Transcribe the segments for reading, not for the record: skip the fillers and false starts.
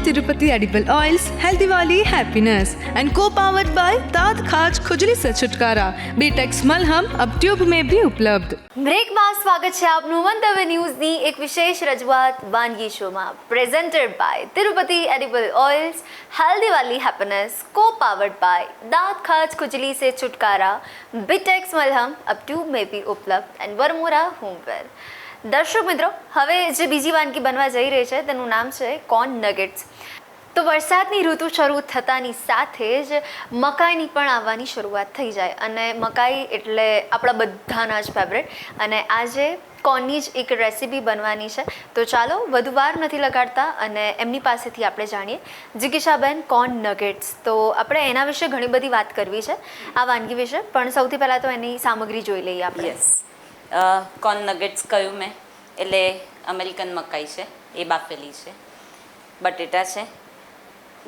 Tirupati Edible Oils, Healthy Wali Happiness, and co-powered by दांत खाज खुजली से छुटकारा बीटेक्स मलहम अब ट्यूब में भी उपलब्ध। બ્રેકમાં સ્વાગત છે આપનું મંતવ્ય ન્યૂઝની એક વિશેષ રજૂઆત વાનગી શોમાં presented by Tirupati edible oils, healthy વાલી હેપીનેસ, કો પાવર્ડ બાય દાંત ખાજ ખુજલી સે છુટકારા, બીટેક્સ મલહમ અબ ટ્यूब में भी उपलब्ध एंड वरमोरा होमवेयर। દર્શક મિત્રો, હવે જે બીજી વાનગી બનવા જઈ રહી છે તેનું નામ છે કોર્ન નગેટ્સ। તો વરસાદની ઋતુ શરૂ થતાની સાથે જ મકાઈની પણ આવવાની શરૂઆત થઈ જાય અને મકાઈ એટલે આપણા બધાના જ ફેવરેટ, અને આજે કોર્નની જ એક રેસીપી બનવાની છે। તો ચાલો વધુ વાર નથી લગાડતા અને એમની પાસેથી આપણે જાણીએ। જિગીશાબેન, કોર્ન નગેટ્સ, તો આપણે એના વિશે ઘણી બધી વાત કરવી છે આ વાનગી વિશે, પણ સૌથી પહેલાં તો એની સામગ્રી જોઈ લઈએ આપણે। યસ, કોર્ન નગેટ્સ કહ્યું મેં, એટલે અમેરિકન મકાઈ છે, એ બાફેલી છે, બટેટા છે,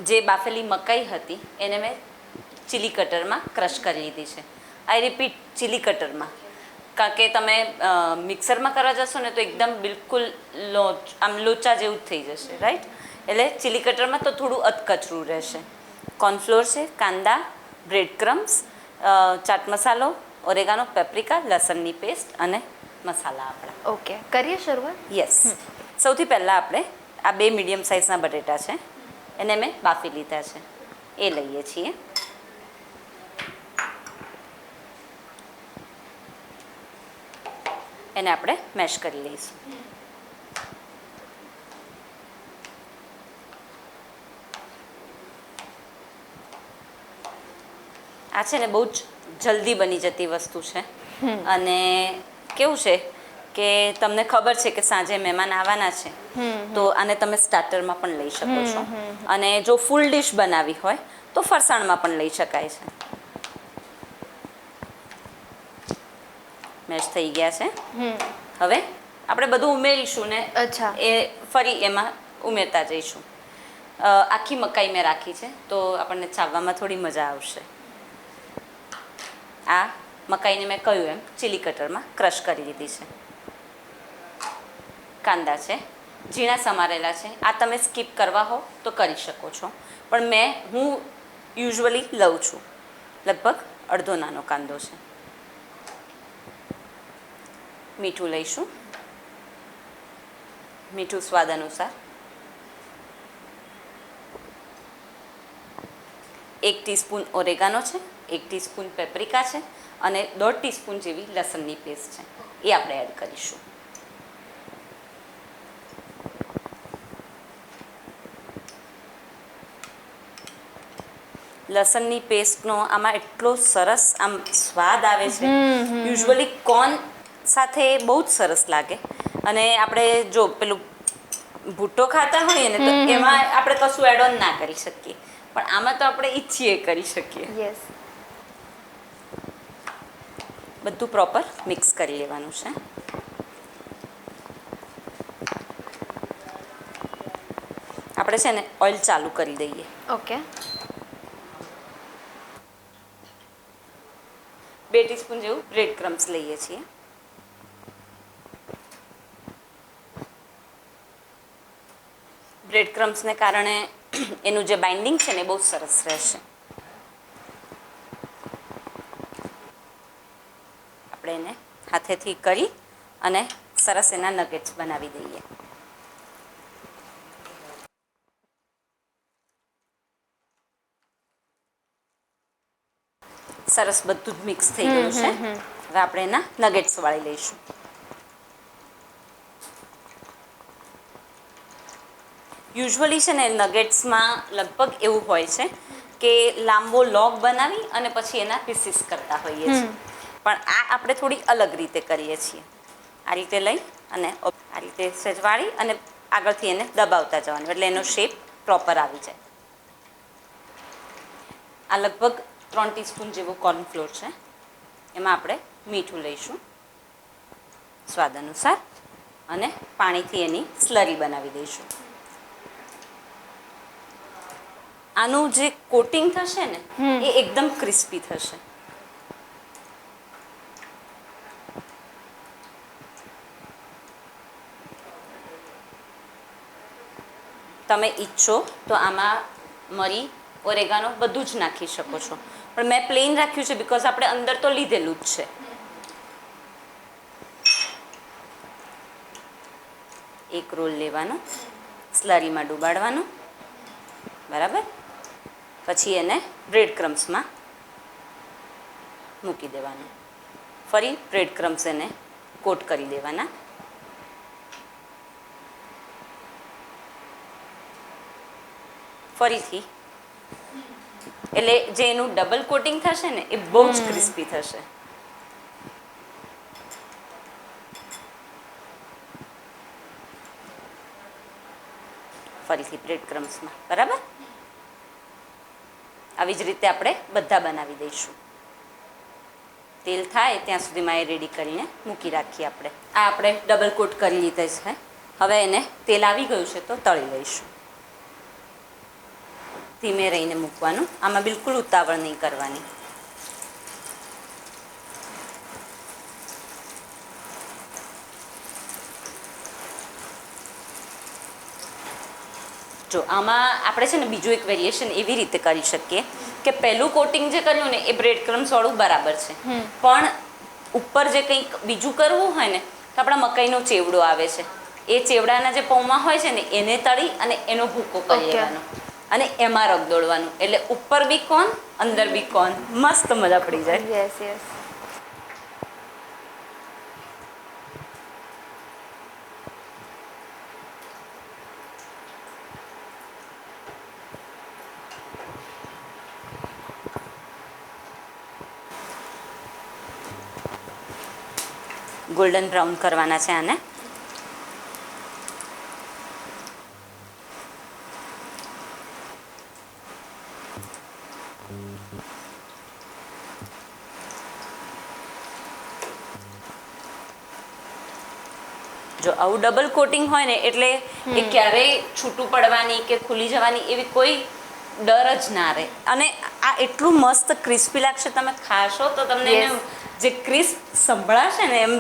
જે બાફેલી મકાઈ હતી એને મેં ચીલી કટરમાં ક્રશ કરી લીધી છે। આઈ રિપીટ, ચીલી કટરમાં, કારણ કે તમે મિક્સરમાં કરવા જશો ને તો એકદમ બિલકુલ આમ લોચા જેવું જ થઈ જશે, રાઈટ? એટલે ચીલી કટરમાં તો થોડું અધકચરું રહેશે। કોર્નફ્લોર છે, કાંદા, બ્રેડ ક્રમ્સ, ચાટ મસાલો, ઓરેગાનો, પેપ્રિકા, લસણની પેસ્ટ અને મસાલા આપણા। ઓકે, કરીએ શરૂઆત? યસ, સૌથી પહેલાં આપણે આ 2 મીડિયમ સાઇઝના બટેટા છે એને મેં બાફી લીધા છે, એ લઈએ છીએ। એને આપણે મેશ કરી લઈશું। આ છે ને બહુ જ જલ્દી બની જતી વસ્તુ છે, અને કેવું છે કે તમને ખબર છે કે સાંજે મહેમાન આવવાના છે, તો આને તમે સ્ટાર્ટરમાં પણ લઈ શકો છો, અને જો ફૂલ ડિશ બનાવી હોય તો ફરસાણમાં પણ લઈ શકાય છે। મેશ થઈ ગયા છે। હવે આપણે બધું ઉમેરીશું ને એ ફરી એમાં ઉમેરતા જઈશું। આખી મકાઈ મેં રાખી છે તો આપણને ચાવવામાં થોડી મજા આવશે। આ મકાઈને મેં કહ્યું એમ ચીલી કટરમાં ક્રશ કરી લીધી છે। કાંદા છે, ઝીણા સમારેલા છે, આ તમે સ્કીપ કરવા હો તો કરી શકો છો, પણ હું યુઝ્યુઅલી લઉં છું, લગભગ અડધો નાનો કાંદો છે। મીઠું લઈશું, મીઠું સ્વાદ અનુસાર, 1 ટીસ્પૂન ઓરેગાનો છે, 1 ટીસ્પૂન પેપ્રિકા છે, અને 1/2 ટીસ્પૂન જેવી લસણની પેસ્ટ છે, એ આપણે એડ કરીશું। લસણની પેસ્ટનો આમાં એટલો સરસ આમ સ્વાદ આવે છે, યુઝ્યુઅલી કોર્ન સાથે બહુ જ સરસ લાગે। અને આપણે જો પેલું ભૂટ્ટો ખાતા હોઈએ ને તો એમાં આપણે કશું એડ ઓન ના કરી શકીએ, પણ આમાં તો આપણે ઈચ્છીએ કરી શકીએ। યસ, બધું પ્રોપર મિક્સ કરી લેવાનું છે। આપણે છે ને ઓઇલ ચાલુ કરી દઈએ। ઓકે, 2 ટીસ્પૂન જેવું બ્રેડ ક્રમ્સ લઈએ છીએ। બ્રેડ ક્રમ્સને કારણે એનું જે બાઇન્ડિંગ છે ને બહુ સરસ રહેશે। આપણે એને હાથેથી કરી અને સરસ એના નગેટ્સ બનાવી દઈએ। સરસ બધું જ મિક્સ થઈ ગયું છે। હવે આપણે એના નગેટ્સ વાળી લઈશું। યુઝ્યુઅલી છે ને નગેટ્સમાં લગભગ એવું હોય છે કે લાંબો લોગ બનાવી અને પછી એના પીસીસ કરતા હોઈએ છીએ, પણ આ આપણે થોડી અલગ રીતે કરીએ છીએ। આ રીતે લઈ અને આ રીતે સજવાળી અને આગળથી એને દબાવતા જવાનું, એટલે એનો શેપ પ્રોપર આવી જાય। આ લગભગ 3 ટીસ્પૂન જેવો કોર્નફ્લોર છે, એમાં આપણે મીઠું લઈશું સ્વાદ અનુસાર, અને પાણીથી એની સ્લરી બનાવી દઈશું। આનું જે કોટિંગ થશે ને એ એકદમ ક્રિસ્પી થશે। તમે ઈચ્છો તો આમાં મરી ઓરેગાનો બધું જ નાખી શકો છો, પણ મેં પ્લેન રાખ્યું છે બિકોઝ આપણે અંદર તો લીધેલું જ છે. એક રોલ લેવાનો, સ્લરીમાં ડુબાડવાનો, બરાબર. પછી એને બ્રેડ ક્રમ્સમાં મૂકી દેવાનું. ફરી બ્રેડ ક્રમ્સ એને કોટ કરી દેવાના. ફરીથી, એટલે જે એનું ડબલ કોટિંગ થશે ને એ બહુ જ ક્રિસ્પી થશે. ફરીથી બ્રેડ ક્રમ્સમાં, બરાબર. આવી જ રીતે આપણે બધા બનાવી દઈશું. તેલ થાય ત્યાં સુધીમાં એ રેડી કરીને મૂકી રાખીએ આપણે. આ આપણે ડબલ કોટ કરી લીધા છે. હવે એને તેલ આવી ગયું છે તો તળી લઈશું. ધીમે રહીને મૂકવાનું, આમાં બિલકુલ ઉતાવળ નહીં કરવાની. જો આમાં આપણે છે ને બીજું એક વેરિએશન એવી રીતે કરી શકીએ કે પહેલું કોટિંગ જે કર્યું ને એ બ્રેડ ક્રમ્સ વાળું બરાબર છે, પણ ઉપર જે કંઈક બીજું કરવું હોય ને તો આપણા મકાઈનો ચેવડો આવે છે, એ ચેવડાના જે પૌમાં હોય છે ને એને તળી અને એનો ભૂકો કરી લેવાનો અને એમાં રગદોળવાનું, એટલે ઉપર બી કોન અંદર બી કોન, મસ્ત મજા પડી જાય. Yes yes. ગોલ્ડન બ્રાઉન કરવાના છે આને. જો આવું ડબલ કોટિંગ હોય ને એટલે એ ક્યારેય છૂટું પડવાની કે ખુલી જવાની એવી કોઈ ડર જ ના રહે. અને આ એટલું મસ્ત ક્રિસ્પી લાગશે, તમે ખાશો તો તમને એનું જે ક્રિસ્પ સંભળાશે ને એમ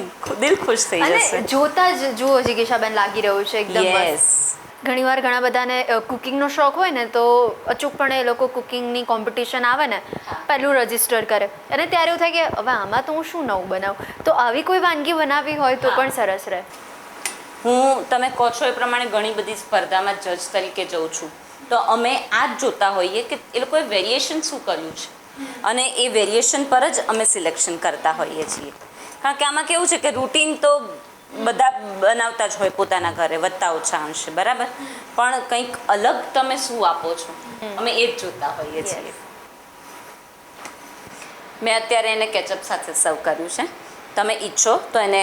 દિલ ખુશ થઈ જશે. અને જોતા જ જુઓ જિગીશાબેન લાગી રહ્યું છે એકદમ. યસ. ઘણીવાર ઘણા બધાને કુકિંગનો શોખ હોય ને તો અચૂકપણે એ લોકો કુકિંગની કોમ્પિટિશન આવે ને પહેલું રજિસ્ટર કરે અને ત્યારે એવું થાય કે હવે આમાં તો હું શું નવું બનાવું, તો આવી કોઈ વાનગી બનાવી હોય તો પણ સરસ રહે. હું તમે કહો છો એ પ્રમાણે ઘણી બધી સ્પર્ધામાં જજ તરીકે જઉં છું, તો અમે આ જ જોતા હોઈએ કે એ લોકોએ વેરિએશન શું કર્યું છે અને એ વેરિએશન પર જ અમે સિલેક્શન કરતા હોઈએ છીએ. કારણ કે આમાં કેવું છે કે રૂટીન તો બધા બનાવતા જ હોય પોતાના ઘરે વધતા ઓછા અંશે, બરાબર, પણ કંઈક અલગ તમે શું આપો છો અમે એ જ જોતા હોઈએ છીએ. મેં અત્યારે એને કેચઅપ સાથે સર્વ કર્યું છે. તમે ઈચ્છો તો એને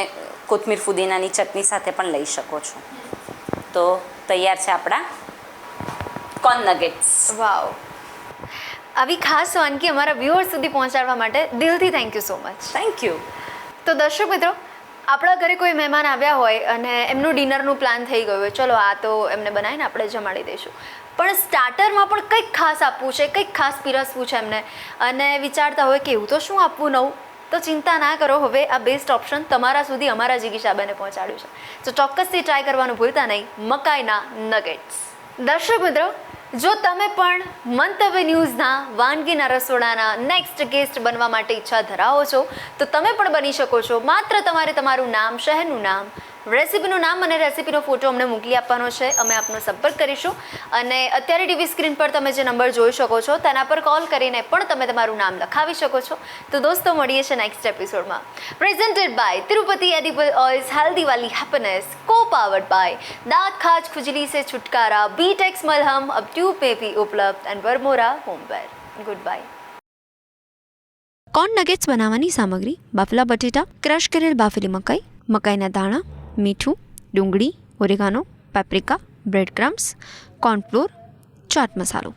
કોથમીર ફુદીનાની ચટણી સાથે પણ લઈ શકો છો. તો તૈયાર છે આપણા કોર્ન નગેટ્સ. વાવ. આવી ખાસ વાનગી અમારા વ્યુઅર્સ સુધી પહોંચાડવા માટે દિલથી thank you so much. Thank you. તો દર્શક મિત્રો, આપણા ઘરે કોઈ મહેમાન આવ્યા હોય અને એમનું ડિનરનું પ્લાન થઈ ગયું હોય, ચલો આ તો એમને બનાવીને આપણે જમાડી દઈશું, પણ સ્ટાર્ટરમાં પણ કંઈક ખાસ આપવું છે, કંઈક ખાસ પીરસવું છે એમને, અને વિચારતા હોય કે એવું તો શું આપવું નવું, તો ચિંતા ના કરો, હવે આ બેસ્ટ ઓપ્શન તમારા સુધી અમારા જિગીશાબેને પહોંચાડ્યું છે. તો ચોક્કસથી ટ્રાય કરવાનું ભૂલતા નહીં, મકાઈના નગેટ્સ. દર્શક મિત્રો, જો તમે પણ મંતવ્ય ન્યૂઝના વાનગીના રસોડાના નેક્સ્ટ ગેસ્ટ બનવા માટે ઈચ્છા ધરાવો છો તો તમે પણ બની શકો છો. માત્ર તમારે તમારું નામ, શહેરનું નામ, રેસીપીનું નામ અને રેસીપીનો ફોટો અમને મોકલી આપવાનો છે. અમે આપનો સંપર્ક કરીશું અને અત્યારે ટીવી સ્ક્રીન પર તમે જે નંબર જોઈ શકો છો તેના પર કોલ કરીને પણ તમે તમારું નામ લખાવી શકો છો. તો દોસ્તો, મળીએ છીએ નેક્સ્ટ એપિસોડમાં. Presented by Tirupati edible oils, healthy વાલી હેપીનેસ, को पावर्ड बाय दांत खाज खुजली से छुटकारा, बीटेक्स मलहम अब ट्यूब में भी उपलब्ध and Varmora homeware. Goodbye. Corn nuggets બનાવવાની સામગ્રી: બાફેલા બટેટા, ક્રશ કરેલ બાફેલી મકાઈ, મકાઈના દાણા, મીઠું, ડુંગળી, oregano, paprika, bread crumbs, cornflour, chaat મસાલો.